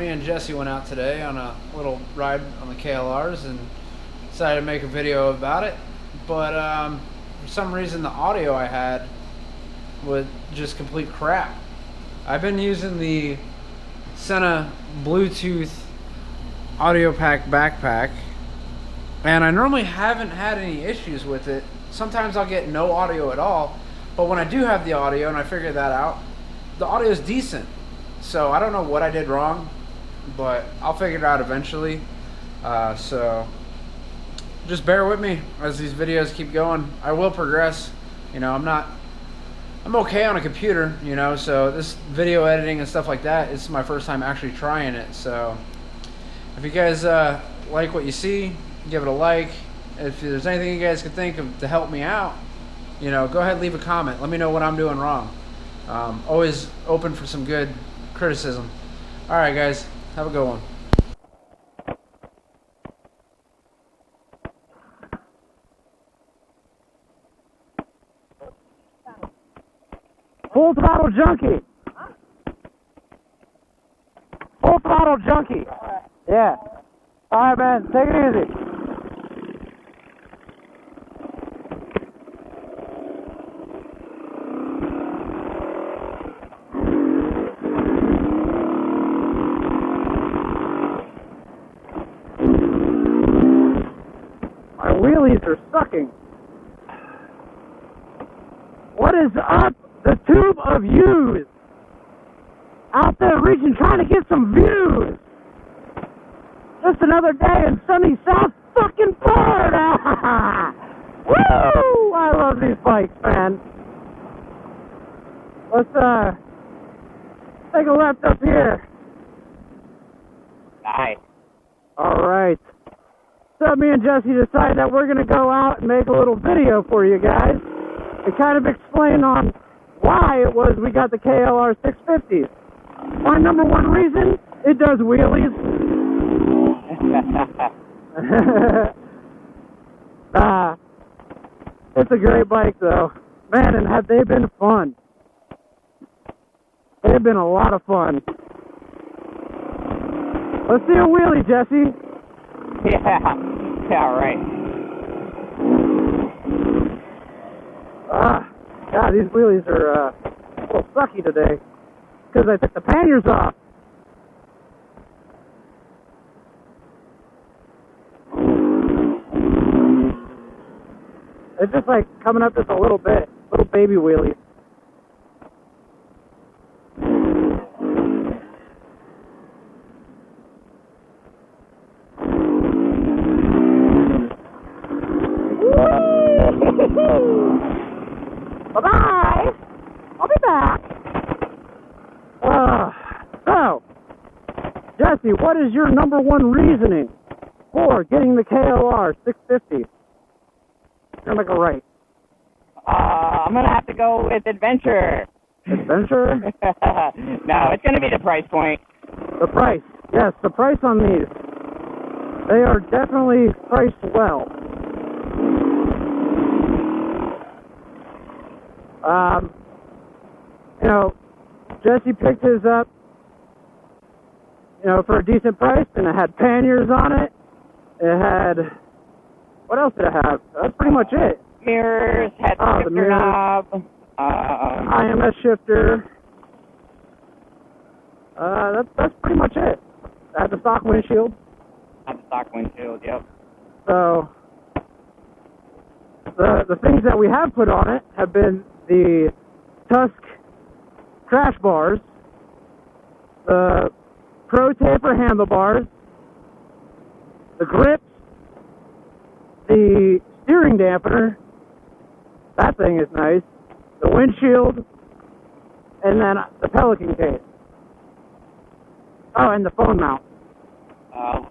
me and Jesse went out today on a little ride on the KLRs and decided to make a video about it. But for some reason the audio I had was just complete crap. I've been using the Sena Bluetooth audio pack backpack, and I normally haven't had any issues with it. Sometimes I'll get no audio at all, but when I do have the audio and I figure that out, the audio is decent. So I don't know what I did wrong, but I'll figure it out eventually. So just bear with me as these videos keep going. I will progress. You know, I'm okay on a computer, you know, so this video editing and stuff like that, it's my first time actually trying it. So if you guys like what you see, give it a like. If there's anything you guys could think of to help me out, you know, go ahead and leave a comment. Let me know what I'm doing wrong. Always open for some good criticism. Alright guys, have a good one. Full throttle junkie. Full throttle junkie. Yeah. Alright man, take it easy. My wheelies are sucking. What is up, the tube of yous? Out there reaching, trying to get some views. Just another day in sunny South fucking Florida. Woo! I love these bikes, man. Let's take a left up here. Nice. All right. So me and Jesse decided that we're gonna go out and make a little video for you guys to kind of explain on why it was we got the KLR 650. My number one reason, it does wheelies. It's a great bike though. Man, and have they been fun. They've been a lot of fun. Let's see a wheelie, Jesse. Yeah, right. God, these wheelies are a little sucky today because I took the panniers off. It's just like coming up just a little bit, little baby wheelie. Bye-bye! I'll be back! So, Jesse, what is your number one reasoning for getting the KLR 650? You're gonna go right. I'm gonna have to go with Adventure. Adventure? No, it's gonna be the price point. The price. Yes, the price on these. They are definitely priced well. You know, Jesse picked his up, you know, for a decent price, and it had panniers on it. It had, what else did it have? That's pretty much it. Mirrors, had the shifter mirrors. knob. IMS shifter. That's pretty much it. It had the stock windshield. Had the stock windshield, yep. So, the things that we have put on it have been the Tusk crash bars, the Pro Taper handlebars, the grips, the steering dampener, that thing is nice, the windshield, and then the Pelican case. Oh, and the phone mount.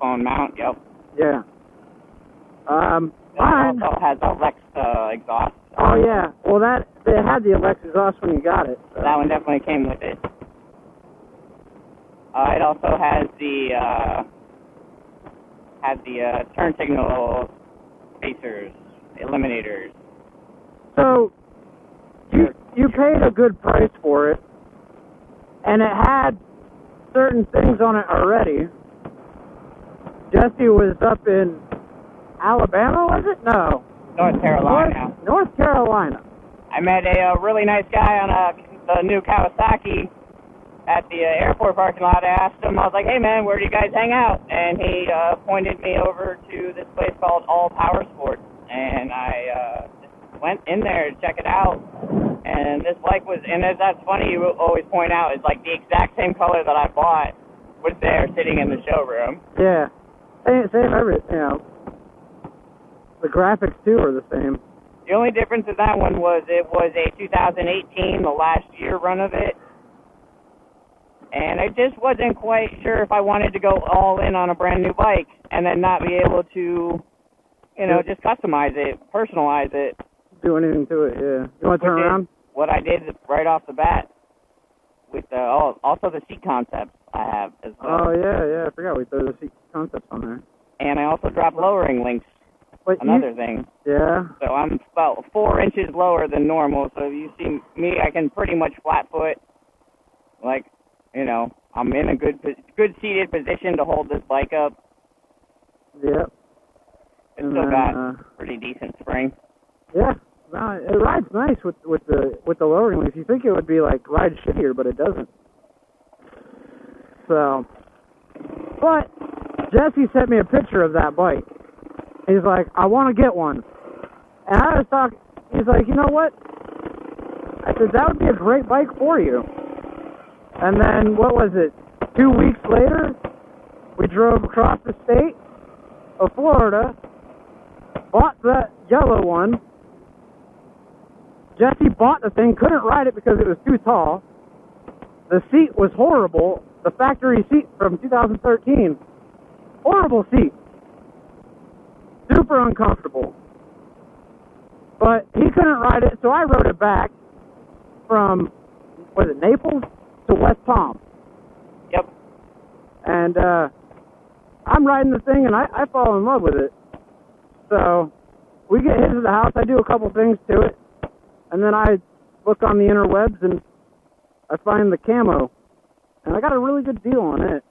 Phone mount, yep. Yeah. It Mine also has Alexa exhaust. Oh yeah, well they had the Alexa exhaust when you got it. So. That one definitely came with it. It also has the turn signal spacers, eliminators. So you paid a good price for it, and it had certain things on it already. Jesse was up in Alabama, was it? No. North Carolina. North Carolina. I met a really nice guy on the new Kawasaki at the airport parking lot. I asked him, I was like, hey man, where do you guys hang out? And he pointed me over to this place called All Power Sports. And I just went in there to check it out. And this bike was, and that's funny, you always point out, it's like the exact same color that I bought was there sitting in the showroom. Yeah. Same everything, you know. The graphics too are the same. The only difference in that one was it was a 2018, the last year run of it. And I just wasn't quite sure if I wanted to go all in on a brand new bike and then not be able to, you know, just customize it, personalize it. Do anything to it, yeah. You want to turn around? What I did right off the bat with also the seat concepts I have as well. Oh, yeah, I forgot we threw the seat concepts on there. And I also dropped lowering links. Another thing. Yeah. So I'm about 4 inches lower than normal. So if you see me, I can pretty much flat foot. Like, you know, I'm in a good seated position to hold this bike up. Yep. It's still got pretty decent spring. Yeah. No, it rides nice with the lowering links. You think it would be like ride shittier, but it doesn't. So, but Jesse sent me a picture of that bike. He's like, I want to get one. And I was talking, he's like, you know what? I said, that would be a great bike for you. And then, what was it? 2 weeks later, we drove across the state of Florida, bought the yellow one. Jesse bought the thing, couldn't ride it because it was too tall. The seat was horrible. The factory seat from 2013. Horrible seat. Super uncomfortable. But he couldn't ride it, so I rode it back from, was it Naples to West Palm. Yep. And I'm riding the thing, and I fall in love with it. So we get his to the house. I do a couple things to it. And then I look on the interwebs, and I find the camo. And I got a really good deal on it.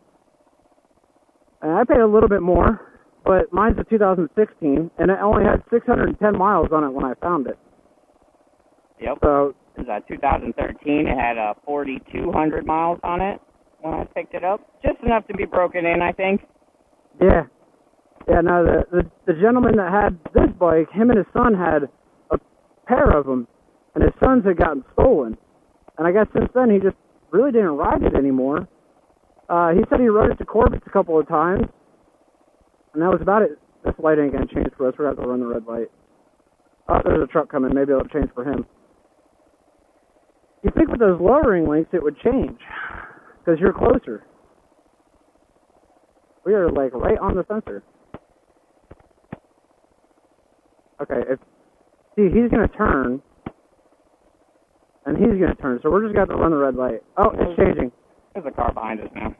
And I paid a little bit more. But mine's a 2016, and it only had 610 miles on it when I found it. Yep. So it was a 2013. It had 4,200 miles on it when I picked it up. Just enough to be broken in, I think. Yeah. Yeah, no, the gentleman that had this bike, him and his son had a pair of them, and his sons had gotten stolen. And I guess since then, he just really didn't ride it anymore. He said he rode it to Corbett's a couple of times. And that was about it. This light ain't going to change for us. We're going to have to run the red light. Oh, there's a truck coming. Maybe it'll change for him. You'd think with those lowering links it would change. Because you're closer. We are, like, right on the sensor. Okay, see, he's going to turn. And he's going to turn. So we're just going to have to run the red light. Oh, it's changing. There's a car behind us now.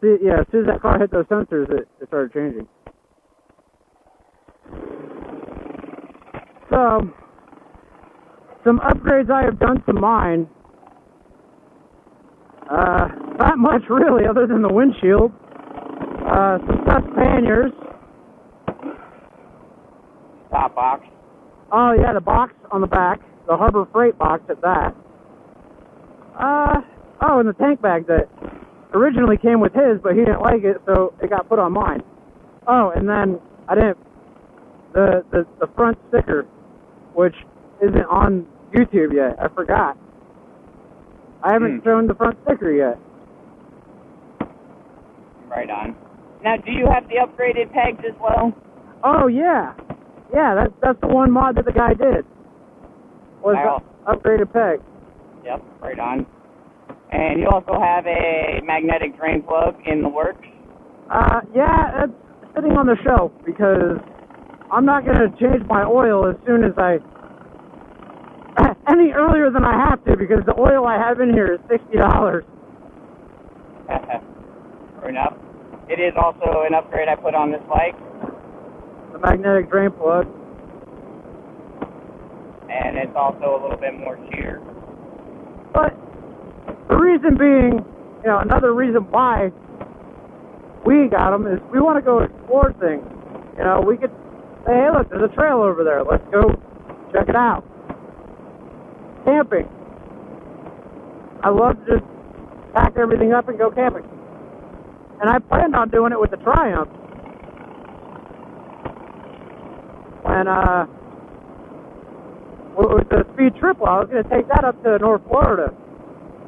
See, yeah, as soon as that car hit those sensors, it started changing. So, some upgrades I have done to mine. Not much really, other than the windshield. Some stuff panniers. Top box. Oh yeah, the box on the back, the Harbor Freight box at that. Oh, and the tank bag that originally came with his, but he didn't like it, so it got put on mine. Oh, and then I didn't, the front sticker, which isn't on YouTube yet. I forgot. I haven't shown the front sticker yet. Right on. Now, do you have the upgraded pegs as well? Oh yeah, yeah. That's the one mod that the guy did. Was the upgraded peg. Yep, right on. And you also have a magnetic drain plug in the works? Yeah, it's sitting on the shelf because I'm not going to change my oil as soon as any earlier than I have to, because the oil I have in here is $60. Fair enough. It is also an upgrade I put on this bike. The magnetic drain plug. And it's also a little bit more sheer. But the reason being another reason why we got them is we want to go explore things. We could say, hey, look, there's a trail over there. Let's go check it out. Camping. I love to just pack everything up and go camping. And I planned on doing it with the Triumph. When, with the Speed Triple, I was going to take that up to North Florida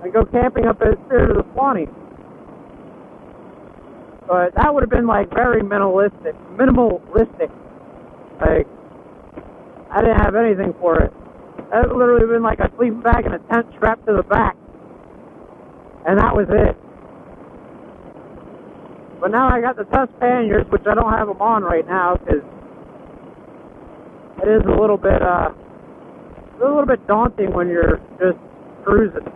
and go camping up at Spirit of the Swanee. But that would have been, like, very minimalistic. Like, I didn't have anything for it. That would literally been like a sleeping bag and a tent strapped to the back. And that was it. But now I got the Tusk panniers, which I don't have them on right now, because it is a little bit daunting when you're just cruising.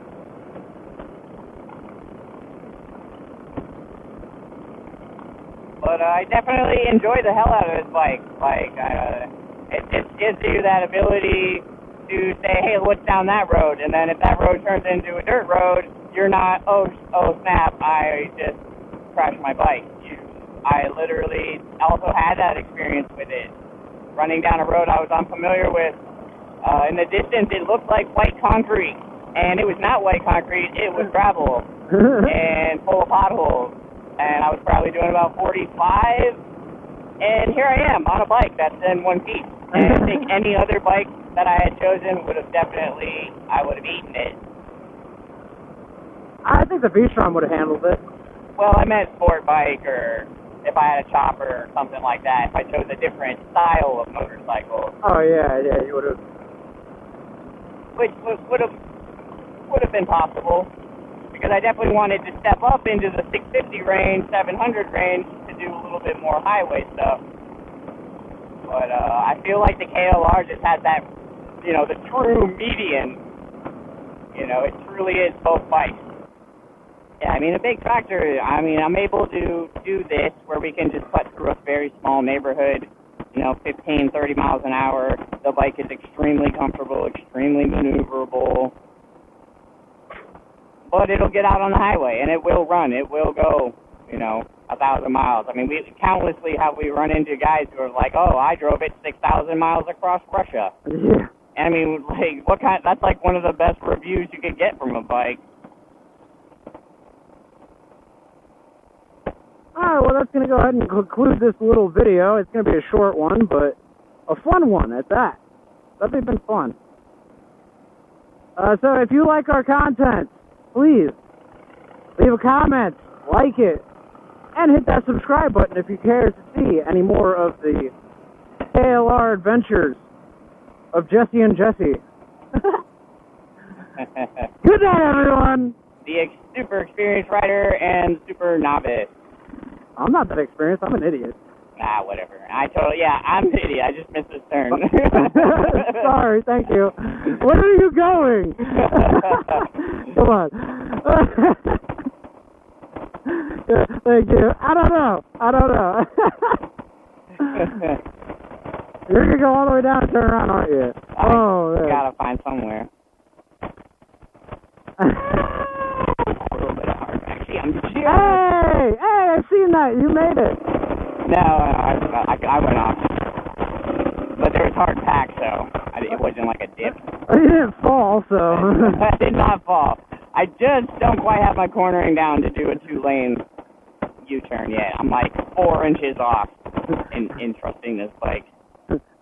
But I definitely enjoy the hell out of this bike. Like, it gives you that ability to say, hey, what's down that road? And then if that road turns into a dirt road, you're not, oh snap, I just crashed my bike. I literally also had that experience with it. Running down a road I was unfamiliar with. In the distance, it looked like white concrete. And it was not white concrete, it was gravel. And full of potholes. And I was probably doing about 45. And here I am on a bike that's in one piece. And I think any other bike that I had chosen I would have eaten it. I think the V-Strom would have handled it. Well, I meant sport bike, or if I had a chopper or something like that, if I chose a different style of motorcycle. Oh, yeah, you would have. Which would have been possible, because I definitely wanted to step up into the 650 range, 700 range, to do a little bit more highway stuff. But I feel like the KLR just has that, the true median. It truly is both bikes. Yeah, I mean, a big factor, I'm able to do this where we can just cut through a very small neighborhood, 15, 30 miles an hour. The bike is extremely comfortable, extremely maneuverable. But it'll get out on the highway, and it will run. It will go, 1,000 miles. I mean, countlessly have we run into guys who are like, oh, I drove it 6,000 miles across Russia. Yeah. And I mean, like, that's like one of the best reviews you could get from a bike. Alright, well, that's going to go ahead and conclude this little video. It's going to be a short one, but a fun one at that. That'd been fun. So if you like our content, please leave a comment, like it, and hit that subscribe button if you care to see any more of the KLR adventures of Jesse and Jesse. Good night, everyone! The super experienced rider and super novice. I'm not that experienced. I'm an idiot. Nah, whatever. I'm an idiot. I just missed this turn. Sorry, thank you. Where are you going? Come on. Thank you. I don't know. You're going to go all the way down and turn around, aren't you? I gotta find somewhere. A little bit of hard. Actually, I'm just... Hey, I've seen that. You made it. No, I went off. But there was hard pack, so it wasn't like a dip. You didn't fall, so... I did not fall. I just don't quite have my cornering down to do a 2-lane U-turn yet. I'm like 4 inches off in trusting this bike.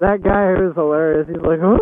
That guy was hilarious. He's like, huh?